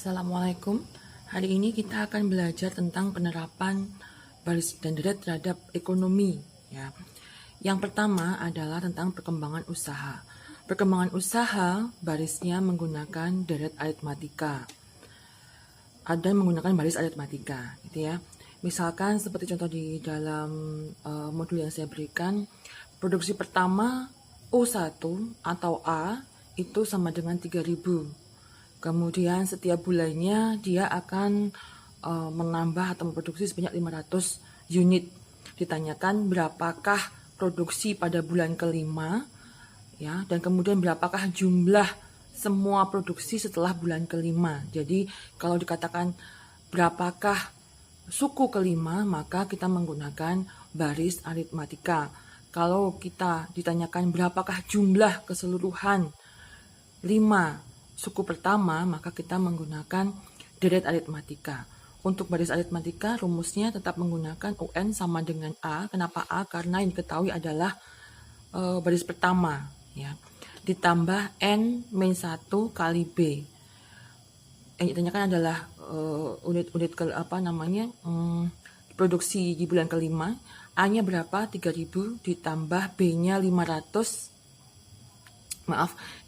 Assalamualaikum. Hari ini kita akan belajar tentang penerapan baris dan deret terhadap ekonomi. Ya. Yang pertama adalah tentang perkembangan usaha. Perkembangan usaha barisnya menggunakan deret aritmatika. Ada menggunakan baris aritmatika, gitu ya. Misalkan seperti contoh di dalam modul yang saya berikan, produksi pertama U1 atau A itu sama dengan 3.000. Kemudian setiap bulannya dia akan menambah atau memproduksi sebanyak 500 unit. Ditanyakan berapakah produksi pada bulan kelima, ya, dan kemudian berapakah jumlah semua produksi setelah bulan kelima. Jadi kalau dikatakan berapakah suku kelima, maka kita menggunakan baris aritmatika. Kalau kita ditanyakan berapakah jumlah keseluruhan 5 suku pertama, maka kita menggunakan deret aritmatika. Untuk baris aritmatika, rumusnya tetap menggunakan UN sama dengan A. Kenapa A? Karena yang diketahui adalah baris pertama, ya. Ditambah N-1 kali B. Yang ditanyakan adalah unit-unit produksi di bulan kelima. A-nya berapa? 3.000 ditambah B-nya 500.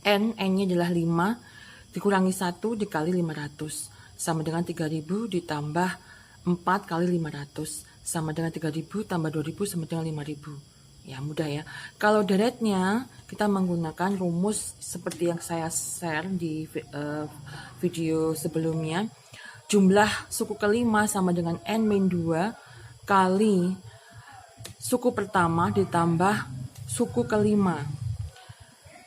N-nya adalah 5 dikurangi 1 dikali 500 sama dengan 3.000 ditambah 4 kali 500 sama dengan 3.000 tambah 2.000 sama dengan 5.000. Ya, mudah ya. Kalau deretnya kita menggunakan rumus seperti yang saya share di video sebelumnya. Jumlah suku kelima sama dengan N-2 kali suku pertama ditambah suku kelima.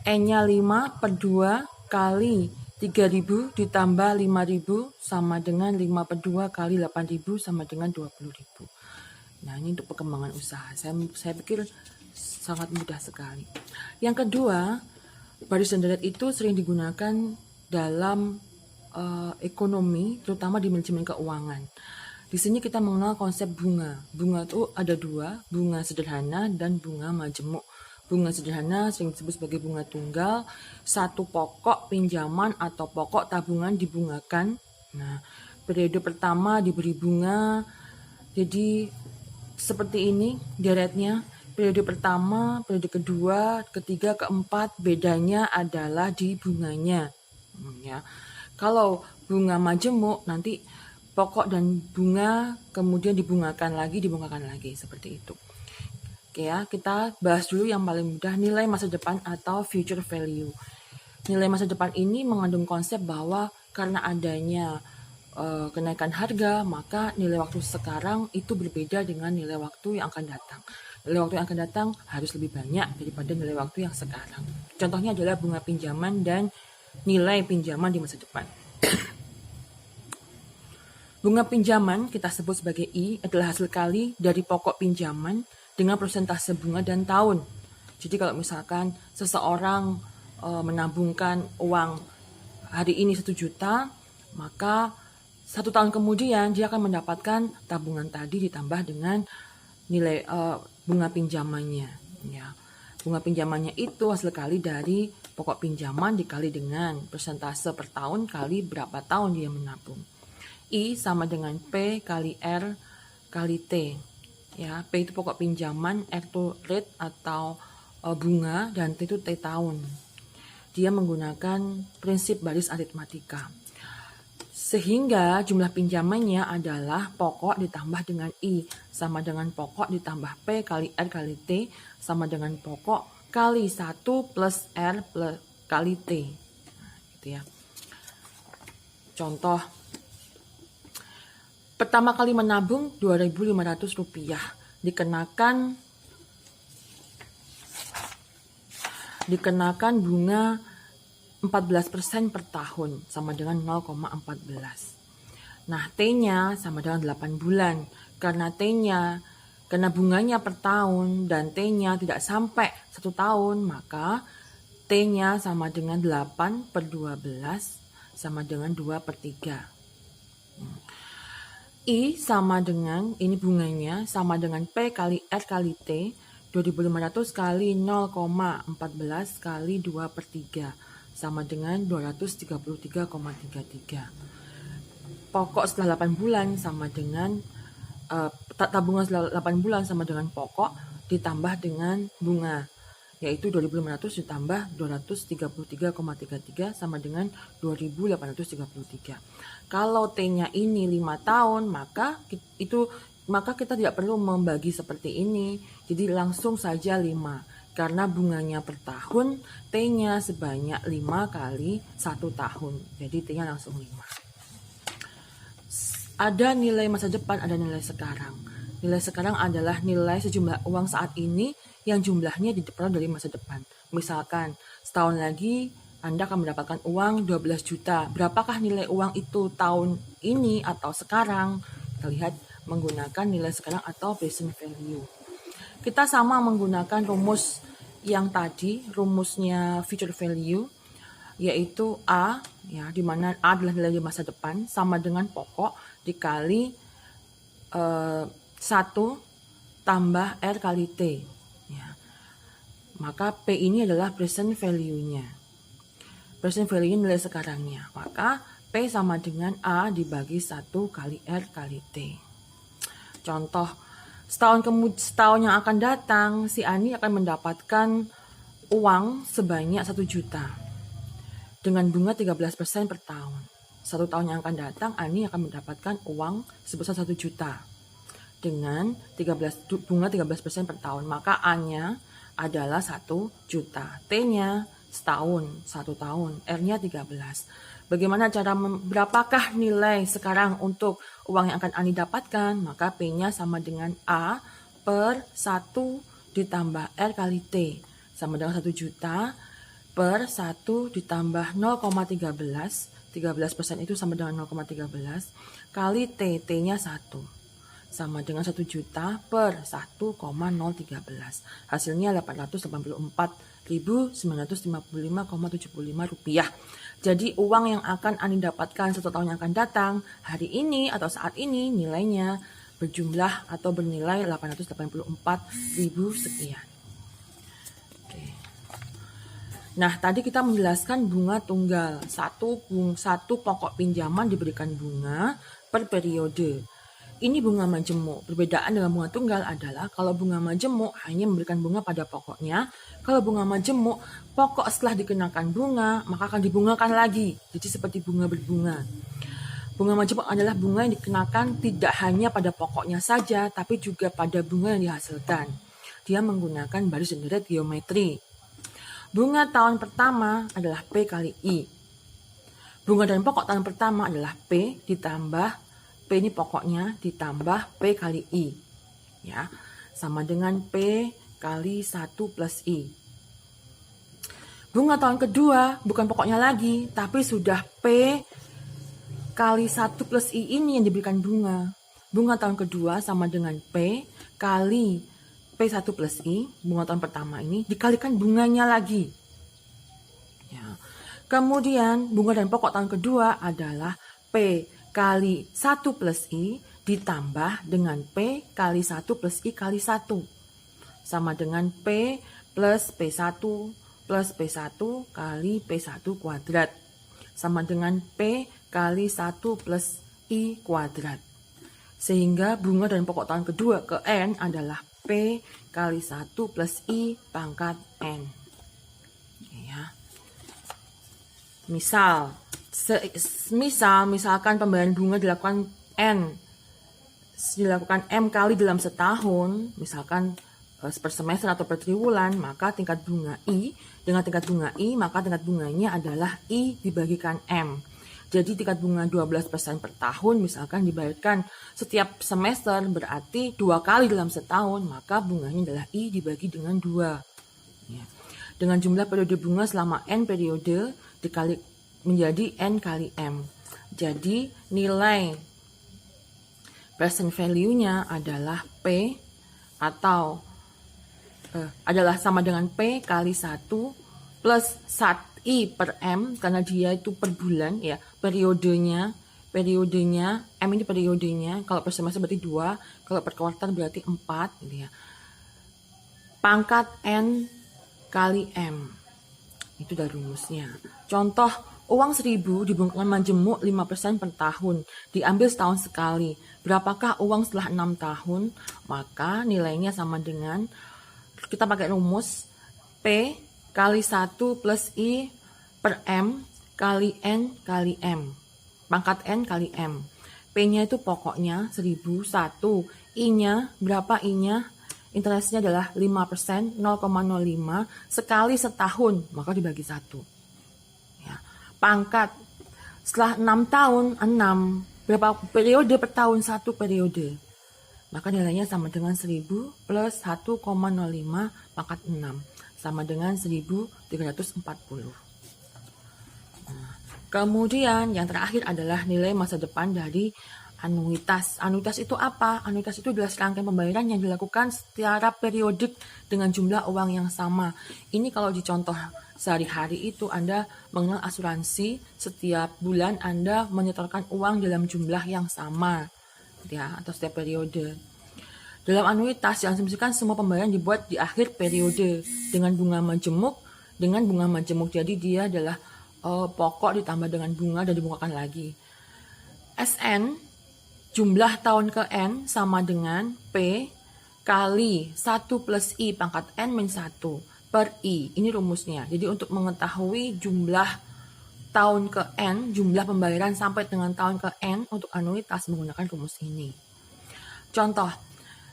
N-nya 5 per 2 kali 3.000 ditambah 5.000 sama dengan 5 per 2 kali 8.000 sama dengan 20.000. Nah, ini untuk perkembangan usaha. Saya pikir sangat mudah sekali. Yang kedua, baris dan deret itu sering digunakan dalam ekonomi, terutama di manajemen keuangan. Di sini kita mengenal konsep bunga. Bunga itu ada dua, bunga sederhana dan bunga majemuk. Bunga sederhana sering disebut sebagai bunga tunggal, satu pokok pinjaman atau pokok tabungan dibungakan. Nah, periode pertama diberi bunga, jadi seperti ini deretnya. Periode pertama, periode kedua, ketiga, keempat, bedanya adalah di bunganya. Ya. Kalau bunga majemuk nanti pokok dan bunga kemudian dibungakan lagi seperti itu. Oke ya, kita bahas dulu yang paling mudah, nilai masa depan atau future value. Nilai masa depan ini mengandung konsep bahwa karena adanya kenaikan harga, maka nilai waktu sekarang itu berbeda dengan nilai waktu yang akan datang. Nilai waktu yang akan datang harus lebih banyak daripada nilai waktu yang sekarang. Contohnya adalah bunga pinjaman dan nilai pinjaman di masa depan. Bunga pinjaman kita sebut sebagai I adalah hasil kali dari pokok pinjaman dengan persentase bunga dan tahun. Jadi kalau misalkan seseorang menabungkan uang hari ini 1 juta, maka 1 tahun kemudian dia akan mendapatkan tabungan tadi ditambah dengan nilai bunga pinjamannya. Ya. Bunga pinjamannya itu hasil kali dari pokok pinjaman dikali dengan persentase per tahun kali berapa tahun dia menabung. I sama dengan P kali R kali T. Ya, P itu pokok pinjaman, R itu rate atau bunga, dan T itu T tahun. Dia menggunakan prinsip baris aritmatika. Sehingga jumlah pinjamannya adalah pokok ditambah dengan I sama dengan pokok ditambah P kali R kali T sama dengan pokok kali 1 plus R plus kali T. Nah, gitu ya. Contoh, pertama kali menabung Rp2.500 dikenakan bunga 14% per tahun sama dengan 0,14. Nah, T-nya sama dengan 8 bulan. Karena bunganya per tahun dan T-nya tidak sampai 1 tahun, maka T-nya sama dengan 8 per 12 sama dengan 2 per 3. I sama dengan, ini bunganya, sama dengan P kali R kali T, 2.500 kali 0,14 kali 2 per 3, sama dengan 233,33. pokok setelah 8 bulan sama dengan tabungan setelah 8 bulan sama dengan pokok ditambah dengan bunga, yaitu 2.500 ditambah 233,33 sama dengan 2.833. Kalau T-nya ini 5 tahun, maka kita tidak perlu membagi seperti ini. Jadi langsung saja 5. Karena bunganya per tahun, T-nya sebanyak 5 kali 1 tahun. Jadi T-nya langsung 5. Ada nilai masa depan, ada nilai sekarang. Nilai sekarang adalah nilai sejumlah uang saat ini yang jumlahnya diperoleh dari masa depan. Misalkan setahun lagi Anda akan mendapatkan uang 12 juta. Berapakah nilai uang itu tahun ini atau sekarang? Kita lihat menggunakan nilai sekarang atau present value. Kita sama menggunakan rumus yang tadi, rumusnya future value, yaitu A, ya, di mana A adalah nilai di masa depan, sama dengan pokok dikali 1 tambah R kali T. Ya. Maka P ini adalah present value-nya. Present value-nya nilai sekarangnya. Maka P sama dengan A dibagi 1 kali R kali T. Contoh, setahun yang akan datang, si Ani akan mendapatkan uang sebanyak 1 juta. Dengan bunga 13% per tahun. 1 tahun yang akan datang, Ani akan mendapatkan uang sebesar 1 juta. Dengan bunga 13% per tahun. Maka A-nya adalah 1 juta. T-nya setahun, 1 tahun. R-nya 13. Bagaimana berapakah nilai sekarang untuk uang yang akan Ani dapatkan? Maka P-nya sama dengan A per 1 ditambah R kali T. Sama dengan 1 juta per 1 ditambah 0,13. 13% itu sama dengan 0,13 kali T. T-nya 1. Sama dengan 1 juta per 1,013. Hasilnya 884.955,75 rupiah. Jadi uang yang akan Ani dapatkan 1 tahun yang akan datang, hari ini atau saat ini nilainya berjumlah atau bernilai 884.000 sekian. Nah, tadi kita menjelaskan bunga tunggal. Satu pokok pinjaman diberikan bunga per periode. Ini bunga majemuk. Perbedaan dengan bunga tunggal adalah kalau bunga majemuk hanya memberikan bunga pada pokoknya. Kalau bunga majemuk, pokok setelah dikenakan bunga, maka akan dibungakan lagi. Jadi seperti bunga berbunga. Bunga majemuk adalah bunga yang dikenakan tidak hanya pada pokoknya saja, tapi juga pada bunga yang dihasilkan. Dia menggunakan baris dan deret geometri. Bunga tahun pertama adalah P kali I. Bunga dan pokok tahun pertama adalah P ditambah P ini pokoknya ditambah P kali I. Ya, sama dengan P kali 1 plus I. Bunga tahun kedua bukan pokoknya lagi, tapi sudah P kali 1 plus I ini yang diberikan bunga. Bunga tahun kedua sama dengan P kali P1 plus I, bunga tahun pertama ini, dikalikan bunganya lagi. Ya. Kemudian, bunga dan pokok tahun kedua adalah P kali 1 plus I ditambah dengan P kali 1 plus I kali 1. Sama dengan P plus P1 plus P1 kali P1 kuadrat. Sama dengan P kali 1 plus I kuadrat. Sehingga bunga dan pokok tahun kedua ke N adalah P kali 1 plus I pangkat N. Ya. Misalkan pembayaran bunga dilakukan M kali dalam setahun, misalkan per semester atau per triwulan, maka tingkat bunga I, dengan tingkat bunga I, maka tingkat bunganya adalah I dibagikan M. Jadi tingkat bunga 12% per tahun misalkan dibayarkan setiap semester, berarti 2 kali dalam setahun, maka bunganya adalah I dibagi dengan 2. Ya. Dengan jumlah periode bunga selama N periode dikali menjadi N kali M. Jadi nilai present value-nya adalah P atau adalah sama dengan P kali 1 plus 1 I per M, karena dia itu per bulan ya, periodenya M ini periodenya, kalau per semester berarti 2, kalau per kuartal berarti 4 gitu ya. Pangkat N kali M. Itu dari rumusnya. Contoh Uang 1.000 dibungkukan majemuk 5% per tahun, diambil setahun sekali. Berapakah uang setelah 6 tahun? Maka nilainya sama dengan, kita pakai rumus, P kali 1 plus I per M kali N kali M. Pangkat N kali M. P-nya itu pokoknya 1.001. I-nya, berapa I-nya? Interestnya adalah 5%, 0,05 sekali setahun, maka dibagi 1. Pangkat setelah 6 tahun 6, berapa periode per tahun? 1 periode, maka nilainya sama dengan 1.000 plus 1,05 pangkat 6 sama dengan 1.340. Kemudian yang terakhir adalah nilai masa depan dari anuitas. Anuitas itu apa? Anuitas itu adalah serangkaian pembayaran yang dilakukan secara periodik dengan jumlah uang yang sama. Ini kalau dicontoh sehari-hari itu Anda mengenal asuransi, setiap bulan Anda menyetorkan uang dalam jumlah yang sama, ya, atau setiap periode. Dalam anuitas diasumsikan semua pembayaran dibuat di akhir periode dengan bunga majemuk. Jadi dia adalah pokok ditambah dengan bunga dan dibungakan lagi. SN, jumlah tahun ke N sama dengan P kali 1 plus I pangkat N min 1 per I. Ini rumusnya. Jadi untuk mengetahui jumlah tahun ke N, jumlah pembayaran sampai dengan tahun ke N untuk anuitas menggunakan rumus ini. Contoh,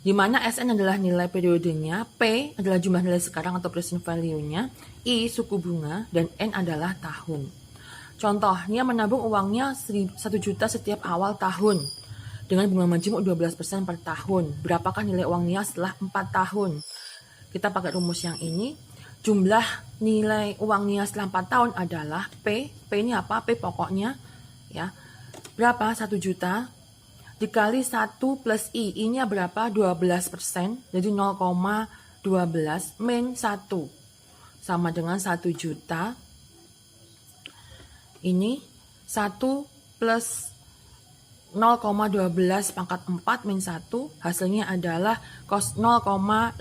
di mana SN adalah nilai periodenya, P adalah jumlah nilai sekarang atau present value-nya, I suku bunga, dan N adalah tahun. Contohnya menabung uangnya 1 juta setiap awal tahun dengan bunga majemuk 12% per tahun. Berapakah nilai uangnya setelah 4 tahun? Kita pakai rumus yang ini. Jumlah nilai uangnya setelah 4 tahun adalah P. P ini apa? P pokoknya. Ya. Berapa? 1 juta. Dikali 1 plus I. I-nya berapa? 12%. Jadi 0,12 min 1. Sama dengan 1 juta. Ini 1 plus 0,12 pangkat 4 min 1, hasilnya adalah 0,57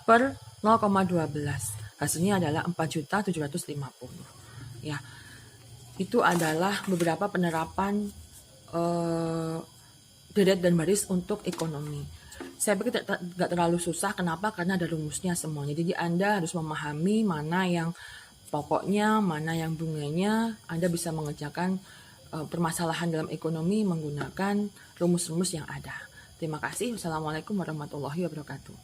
per 0,12. Hasilnya adalah 4.750. Ya, itu adalah beberapa penerapan deret dan baris untuk ekonomi. Saya pikir tidak terlalu susah. Kenapa? Karena ada rumusnya semuanya. Jadi Anda harus memahami mana yang pokoknya, mana yang bunganya. Anda bisa mengerjakan permasalahan dalam ekonomi menggunakan rumus-rumus yang ada. Terima kasih. Wassalamualaikum warahmatullahi wabarakatuh.